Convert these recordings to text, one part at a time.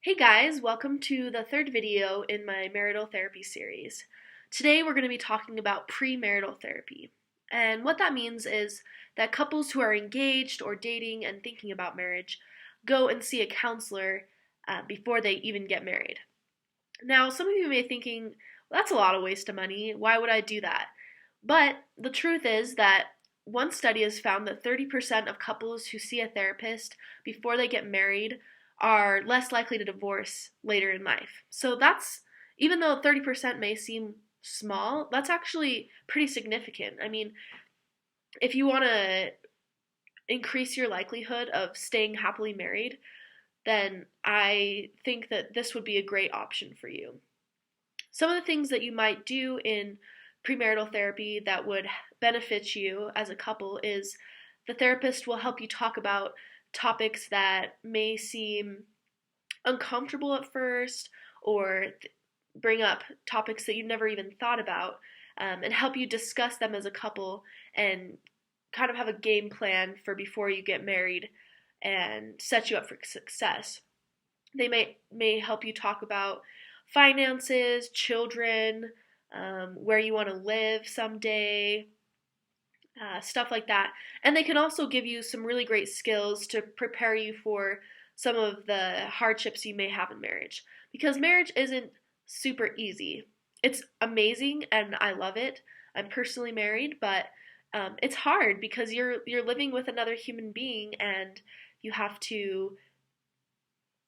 Hey guys, welcome to the third video in my marital therapy series. Today we're going to be talking about premarital therapy. And what that means is that couples who are engaged or dating and thinking about marriage go and see a counselor before they even get married. Now, some of you may be thinking, well, that's a lot of waste of money. Why would I do that? But the truth is that one study has found that 30% of couples who see a therapist before they get married are less likely to divorce later in life. So that's, even though 30% may seem small, that's actually pretty significant. I mean, if you want to increase your likelihood of staying happily married, then I think that this would be a great option for you. Some of the things that you might do in premarital therapy that would benefit you as a couple is the therapist will help you talk about topics that may seem uncomfortable at first or bring up topics that you've never even thought about, and help you discuss them as a couple and kind of have a game plan for before you get married and set you up for success. They may help you talk about finances, children, where you want to live someday, stuff like that. And they can also give you some really great skills to prepare you for some of the hardships you may have in marriage. Because marriage isn't super easy. It's amazing and I love it. I'm personally married, but it's hard because you're living with another human being and you have to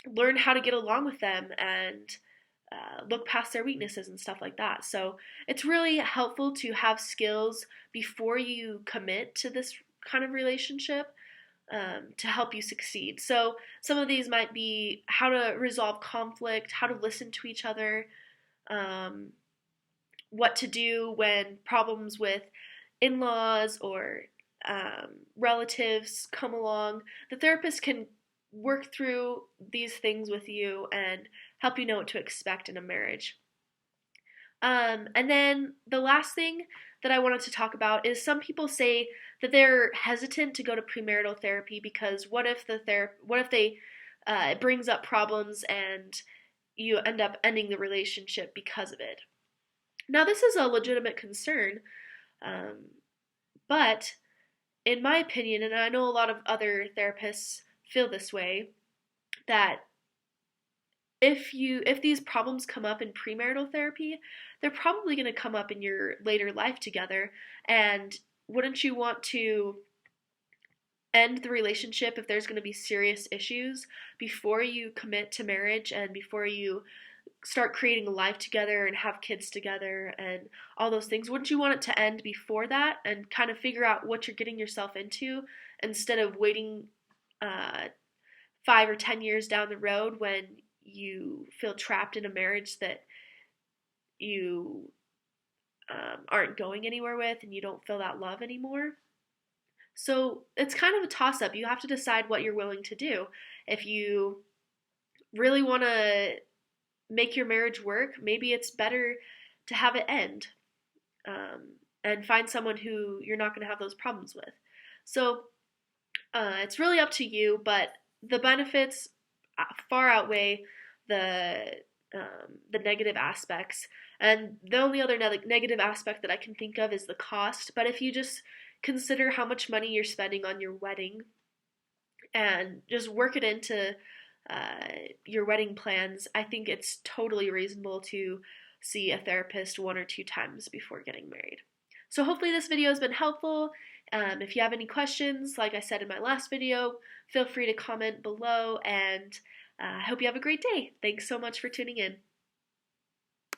learn how to get along with them and look past their weaknesses and stuff like that. So it's really helpful to have skills before you commit to this kind of relationship to help you succeed. So some of these might be how to resolve conflict, how to listen to each other, what to do when problems with in-laws or relatives come along. The therapist can work through these things with you and help you know what to expect in a marriage. And then the last thing that I wanted to talk about is some people say that they're hesitant to go to premarital therapy because what if it brings up problems and you end up ending the relationship because of it. Now this is a legitimate concern, but in my opinion, and I know a lot of other therapists feel this way, that if these problems come up in premarital therapy, they're probably going to come up in your later life together, and wouldn't you want to end the relationship if there's going to be serious issues before you commit to marriage and before you start creating a life together and have kids together and all those things? Wouldn't you want it to end before that and kind of figure out what you're getting yourself into instead of waiting 5 or 10 years down the road when you feel trapped in a marriage that you aren't going anywhere with and you don't feel that love anymore? So it's kind of a toss-up. You have to decide what you're willing to do. If you really want to make your marriage work, maybe it's better to have it end and find someone who you're not going to have those problems with. So it's really up to you, but the benefits far outweigh the negative aspects. And the only other negative aspect that I can think of is the cost. But if you just consider how much money you're spending on your wedding and just work it into your wedding plans, I think it's totally reasonable to see a therapist 1 or 2 times before getting married. So hopefully this video has been helpful. If you have any questions, like I said in my last video, feel free to comment below, and I hope you have a great day. Thanks so much for tuning in.